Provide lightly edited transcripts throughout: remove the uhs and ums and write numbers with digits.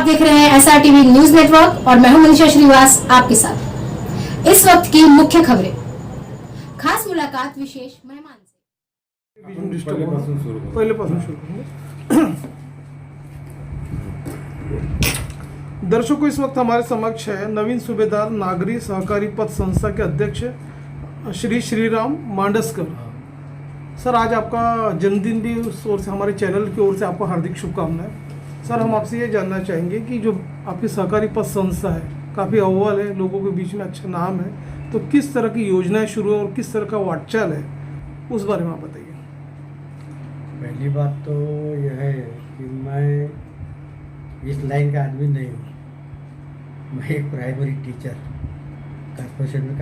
देख रहे हैं SRTV न्यूज नेटवर्क और मैं हूं मनीषा श्रीवास आपके साथ। इस वक्त की मुख्य खबरें, खास मुलाकात विशेष मेहमान से। पहिलेपासून सुरू करेंगे। दर्शकों, इस वक्त हमारे समक्ष है नवीन सूबेदार नागरी सहकारी पथ संस्था के अध्यक्ष श्री श्रीराम मांडस्कर। सर, आज आपका जन्मदिन भी उस ओर से, हमारे चैनल की ओर से आपको हार्दिक शुभकामनाएं। सर, हम आपसे ये जानना चाहेंगे कि जो आपकी सहकारी पथ संस्था है, काफ़ी अव्वल है, लोगों के बीच में अच्छा नाम है, तो किस तरह की योजनाएं शुरू है और किस तरह का वाटचाल है, उस बारे में आप बताइए। पहली बात तो यह है कि मैं इस लाइन का आदमी नहीं हूँ। मैं एक प्राइमरी टीचर कॉर्पोरेशन में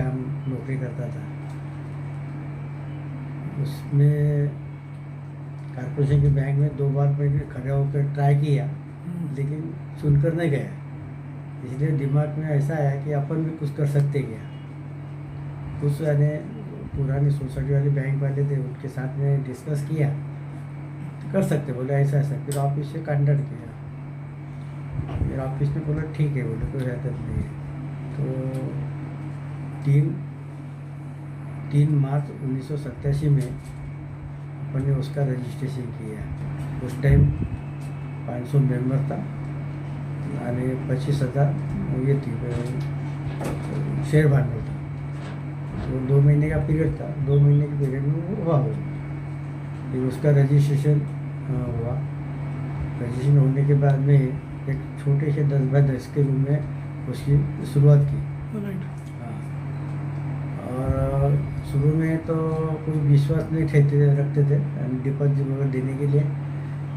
नौकरी करता था। उसमें कॉर्पोरेशन के बैंक में 2 बार मैंने खड़ा होकर ट्राई किया, लेकिन सुनकर नहीं गया। इसलिए दिमाग में ऐसा आया कि अपन भी कुछ कर सकते क्या। कुछ यानी पुरानी सोसाइटी वाले बैंक वाले थे, उनके साथ में डिस्कस किया, तो कर सकते, बोले ऐसा ऐसा। फिर ऑफिस से कांटेक्ट किया, फिर ऑफिस ने बोला ठीक है, बोले कोई हरकत नहीं है। तो 3 मार्च 1987 में अपन ने उसका रजिस्ट्रेशन किया। उस टाइम 500 मेंबर था यानी 25,000 ये थी शेयर भांडवल था। तो 2 महीने का पीरियड था, 2 महीने के पीरियड में वो हुआ। फिर उसका रजिस्ट्रेशन हुआ। रजिस्ट्रेशन होने के बाद में एक छोटे से 10 बाय 10 के रूम में उसकी शुरुआत की। और शुरू में तो कोई विश्वास नहीं रखते थे डिपॉजिट वगैरह देने के लिए।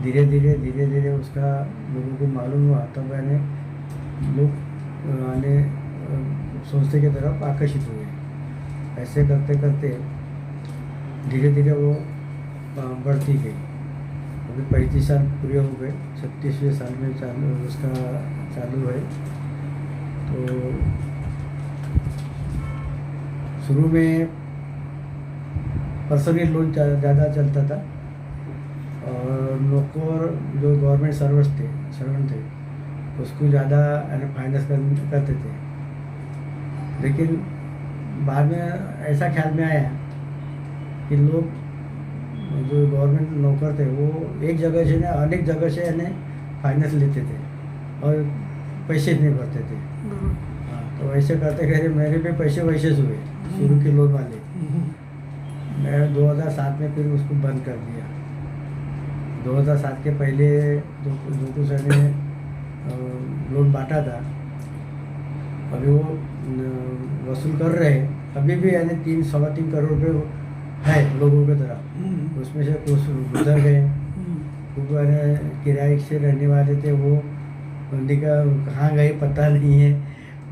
धीरे धीरे उसका लोगों को मालूम हुआ, तब यानी लोग संस्था की तरफ आकर्षित हुए। ऐसे करते करते धीरे धीरे वो बढ़ती गई। अभी 35 साल पूरे हो गए, 36वें साल में चालू है। तो शुरू में पर्सनल लोन ज़्यादा चलता था और नौकर जो गवर्नमेंट सर्वेंट थे उसको ज़्यादा फाइनेंस करते थे। लेकिन बाद में ऐसा ख्याल में आया कि लोग जो गवर्नमेंट नौकर थे वो एक जगह से ना अनेक जगह से यानी फाइनेंस लेते थे और पैसे नहीं भरते थे। तो ऐसे करते करते मेरे भी पैसे वैसे हुए शुरू के लोन वाले। मैं 2007 में फिर उसको बंद कर दिया। 2007 के पहले जो कुछ ने लोन बांटा था, अभी वो वसूल कर रहे हैं। अभी भी यानी 3-3.25 करोड़ रुपये है लोगों की तरफ। उसमें से कुछ गुजर गए, कुछ किराए से रहने वाले थे, वो उनका कहाँ गए पता नहीं है।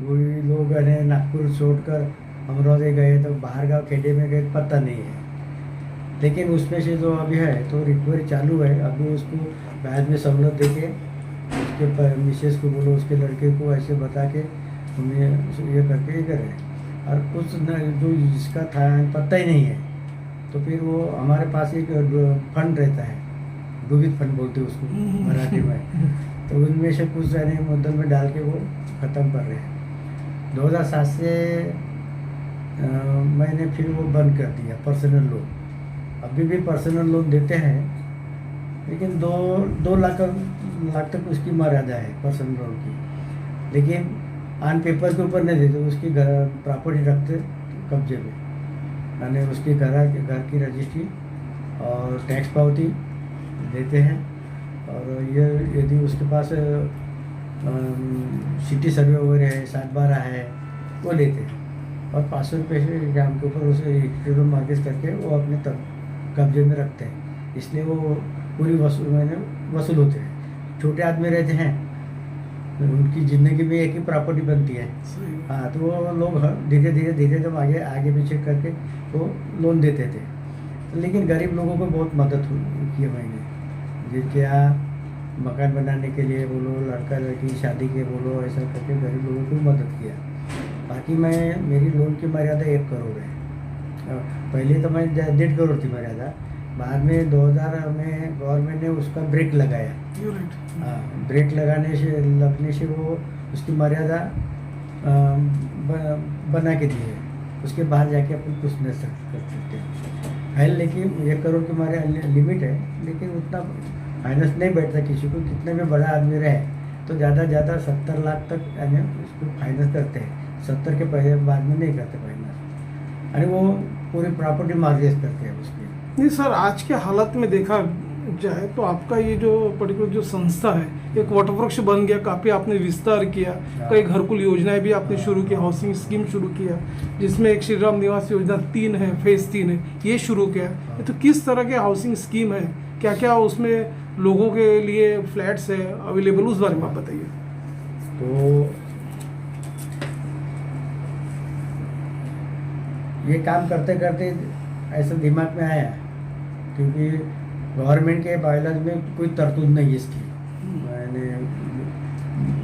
वही लोग नागपुर छोड़कर अमरावती गए, तो बाहर गाँव खेड़े में गए, पता नहीं है। लेकिन उसमें से जो अभी है तो रिकवरी चालू है। अभी उसको बाद में सहूलत देके उसके मिसेस को बोलो, उसके लड़के को ऐसे बता के उन्हें ये करके ये करें। और कुछ न जो जिसका था पता ही नहीं है, तो फिर वो हमारे पास एक फंड रहता है, डूबित फंड बोलते हैं उसको मराठी में। तो उनमें से कुछ मुद्दल में डाल के वो ख़त्म कर रहे हैं। 2007 से मैंने फिर वो बंद कर दिया पर्सनल लोन। अभी भी पर्सनल लोन देते हैं, लेकिन 2 लाख तक उसकी मर्यादा है पर्सनल लोन की। लेकिन ऑन पेपर के ऊपर नहीं देते, उसकी घर प्रॉपर्टी रखते कब्जे में, यानी उसकी घर की रजिस्ट्री और टैक्स पावती देते हैं। और ये यदि उसके पास सिटी सर्वे वगैरह है, 7/12 है, वो लेते हैं। और 500 रुपये से ग्राम के ऊपर उसे एक मार्केट करके वो अपने तब कब्जे में रखते हैं। इसलिए वो पूरी वसूल होते हैं। छोटे आदमी रहते हैं, उनकी ज़िंदगी में एक ही प्रॉपर्टी बनती है। हाँ, तो वो लोग धीरे धीरे जब आगे पीछे करके वो लोन देते थे। लेकिन गरीब लोगों को बहुत मदद की मैंने, जिनके यहाँ मकान बनाने के लिए बोलो, लड़का लड़की शादी के बोलो, ऐसा करके गरीब लोगों को मदद किया। बाकी मेरी लोन की मर्यादा 1 करोड़ है। पहले तो मैं 1.5 करोड़ थी मर्यादा, बाद में 2000 में गवर्नमेंट ने उसका ब्रेक लगाया। You're right. हाँ, ब्रेक लगने से वो उसकी मर्यादा बना के दी है। उसके बाहर जाके अपन कुछ नहीं कर सकते है। लेकिन 1 करोड़ की हमारे लिमिट है, लेकिन उतना फाइनेंस नहीं बैठता किसी को। कितने भी बड़ा आदमी रहे तो ज़्यादा से ज़्यादा 70 लाख तक यानी उसको फाइनेंस करते हैं। 70 के पहले बाद में नहीं करते फाइनेंस, यानी वो पूरी प्रॉपर्टी मॉर्गेज करते हैं उसकी। नहीं सर, आज के हालत में देखा जाए तो आपका ये जो पर्टिकुलर जो संस्था है एक वटवृक्ष बन गया, काफ़ी आपने विस्तार किया, कई घरकुल योजनाएं भी आपने शुरू की, हाउसिंग स्कीम शुरू किया, जिसमें एक श्री राम निवास योजना 3 है, फेज 3 है, ये शुरू किया। तो किस तरह के हाउसिंग स्कीम है, क्या क्या उसमें लोगों के लिए फ्लैट्स है अवेलेबल, उस बारे में आप बताइए। तो ये काम करते करते ऐसा दिमाग में आया, क्योंकि गवर्नमेंट के बायलॉज में कोई तरतूद नहीं है इसकी, मैंने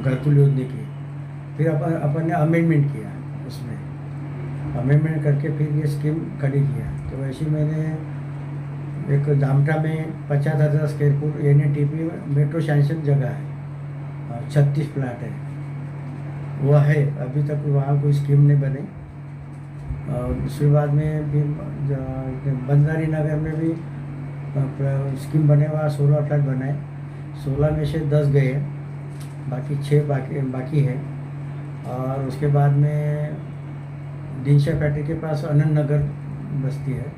घरकुल योजना की। फिर अपन ने अमेंडमेंट किया, उसमें अमेंडमेंट करके फिर ये स्कीम खड़ी किया। तो वैसे मैंने एक दामटा में 50,000 square foot NATP metro sanction जगह है, 36 प्लाट है, वो है। अभी तक वहाँ कोई स्कीम नहीं बनी। और उसके बाद में भी बंजारी नगर में भी स्कीम बने, वहाँ 16 फ्लैट बनाए। 16 में से 10 गए, बाकी 6 बाकी है। और उसके बाद में दिनशा फैक्ट्री के पास अनंत नगर बस्ती है,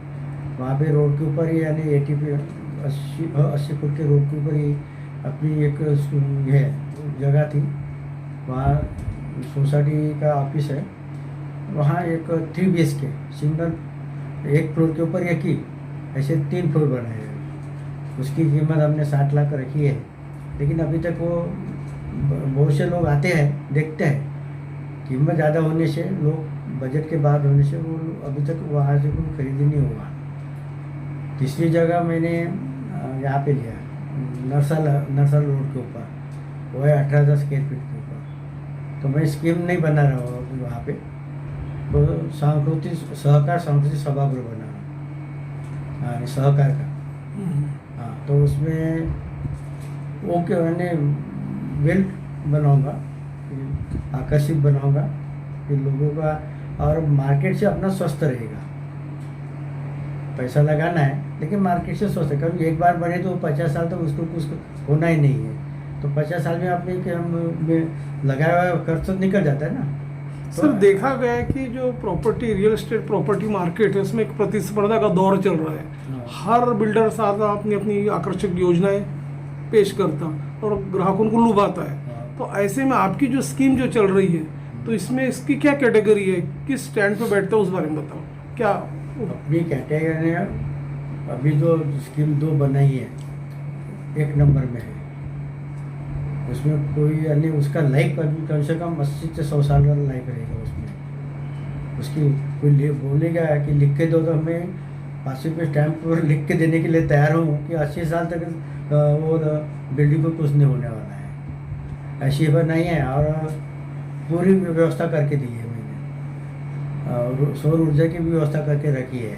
वहाँ पे रोड के ऊपर ही यानी 80 फुट के रोड के ऊपर ही अपनी एक है जगह थी। वहाँ सोसाइटी का ऑफिस है, वहाँ एक 3 BHK सिंगल, 1 फ्लोर के ऊपर एक ही, ऐसे 3 फ्लोर बनाए हैं। उसकी कीमत हमने 60 लाख रखी है। लेकिन अभी तक वो बहुत से लोग आते हैं, देखते हैं, कीमत ज़्यादा होने से, लोग बजट के बाद होने से वो अभी तक वहाँ से कोई खरीदी नहीं हुआ। तीसरी जगह मैंने यहाँ पे लिया, नरसल रोड के ऊपर, वो है 18,000 स्क्वायर फीट के ऊपर। तो मैं स्कीम नहीं बना रहा हूँ अभी वहाँ पे, तो सहकार सांस्कृतिक सभागृह बना रहा हूँ, सहकार का। हाँ, तो उसमें वो क्या मैंने वेल बनाऊँगा, आकर्षित बनाऊँगा कि लोगों का, और मार्केट से अपना स्वस्थ रहेगा। पैसा लगाना है लेकिन मार्केट से स्वस्थ है। कभी एक बार बने तो 50 साल तक उसको कुछ होना ही नहीं है। तो 50 साल में आपने लगाया हुआ खर्च तो निकल जाता है ना। सर, देखा गया है कि जो property, real estate property market है, उसमें एक प्रतिस्पर्धा का दौर चल रहा है। हर बिल्डर साथ अपनी अपनी आकर्षक योजनाएं पेश करता और ग्राहकों को लुभाता है। तो ऐसे में आपकी जो स्कीम जो चल रही है, तो इसमें इसकी क्या कैटेगरी है, किस स्टैंड पे बैठता है, उस बारे में बताओ। क्या अपनी कैटेगरी ने अभी जो स्कीम 2 बनाई है, 1 नंबर में है। उसमें कोई यानी उसका लाइफ कम से कम 80 से 100 साल का लाइफ रहेगा उसमें। उसकी कोई बोलेगा कि लिख के दो, तो हमें 5 रुपये स्टैम्प पर लिख के देने के लिए तैयार हूँ कि 80 साल तक वो बिल्डिंग को कुछ नहीं होने वाला है। ऐसी बनाई है और पूरी व्यवस्था करके दी है मैंने, और सौर ऊर्जा की भी व्यवस्था करके रखी है।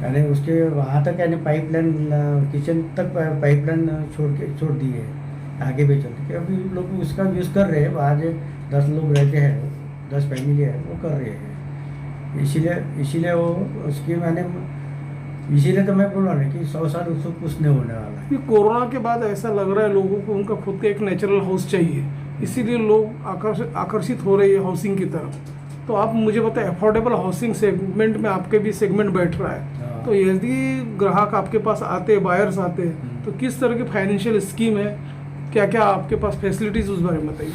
यानी उसके वहाँ तक यानी पाइपलाइन, किचन तक पाइपलाइन छोड़ दी है आगे भी चलते, कि अभी लोग उसका यूज़ कर रहे हैं। वहाँ जो 10 लोग रहते हैं, 10 फैमिली है, वो कर रहे हैं। इसीलिए वो स्कीम मैंने, इसीलिए तो मैं बोल रहा हूँ कि 100 साल उसको कुछ नहीं होने वाला है। ये कोरोना के बाद ऐसा लग रहा है लोगों को उनका खुद का एक नेचुरल हाउस चाहिए, इसीलिए लोग आकर्षित हो रहे हैं हाउसिंग की तरफ। तो आप मुझे बताएं, अफोर्डेबल हाउसिंग सेगमेंट में आपके भी सेगमेंट बैठ रहा है, तो यदि ग्राहक आपके पास आते हैं, बायर्स आते हैं, तो किस तरह की फाइनेंशियल स्कीम है, क्या क्या आपके पास फैसिलिटीज़, उस बारे में बताइए।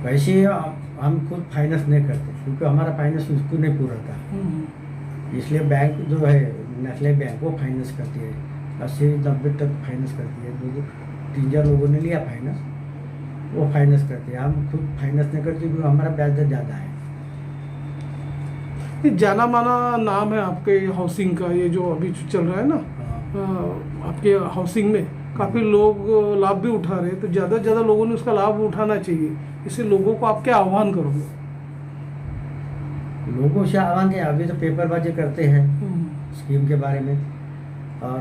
वैसे हम खुद फाइनेंस नहीं करते, क्योंकि हमारा फाइनेंस उसको नहीं पूरा था। इसलिए बैंक जो है नेशनल बैंक, वो फाइनेंस करती है, 80-90 तक फाइनेंस करती है। 3-4 लोगों ने लिया फाइनेंस, वो फाइनेंस करते हैं। हम खुद फाइनेंस नहीं करते क्योंकि हमारा ब्याज दर ज़्यादा है। ये जाना माना नाम है आपके हाउसिंग का, ये जो अभी चल रहा है ना, आपके हाउसिंग में काफ़ी लोग लाभ भी उठा रहे हैं, तो ज़्यादा से ज़्यादा लोगों ने उसका लाभ उठाना चाहिए। इससे लोगों को आप क्या आह्वान करोगे? लोगों से आह्वान क्या, अभी तो पेपरबाजी करते हैं स्कीम के बारे में, और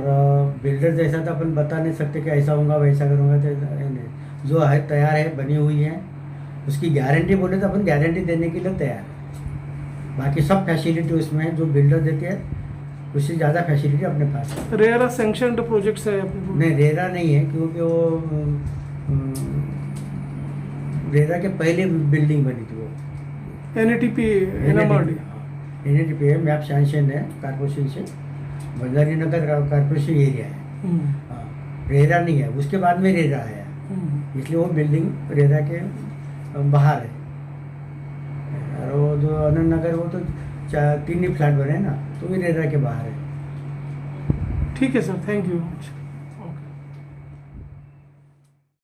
बिल्डर जैसा तो अपन बता नहीं सकते कि ऐसा होगा वैसा करूँगा, तो नहीं, जो है तैयार है, बनी हुई है, उसकी गारंटी बोले तो अपन गारंटी देने के लिए तैयार है। बाकी सब फैसिलिटी उसमें है जो बिल्डर देते हैं, उससे ज़्यादा फैसिलिटी अपने पास है। रेरा सैंक्शनड प्रोजेक्ट्स है अपने को? नहीं, रेरा नहीं है, क्योंकि वो रेरा के पहले बिल्डिंग बनी थी वो। NATP NMRD NATP है, मैप सैंक्शन है कॉर्पोरेशन से, बंजारी नगर कॉर्पोरेशन एरिया है। हाँ, रेरा नहीं है, उसके बाद में रेरा आया, इसलिए वो बिल्डिंग रेरा के बाहर है। और वो जो आनंद नगर वो तो 3 ही फ्लैट बने हैं ना, तो भी रेरा के बाहर है। ठीक है सर, थैंक यू।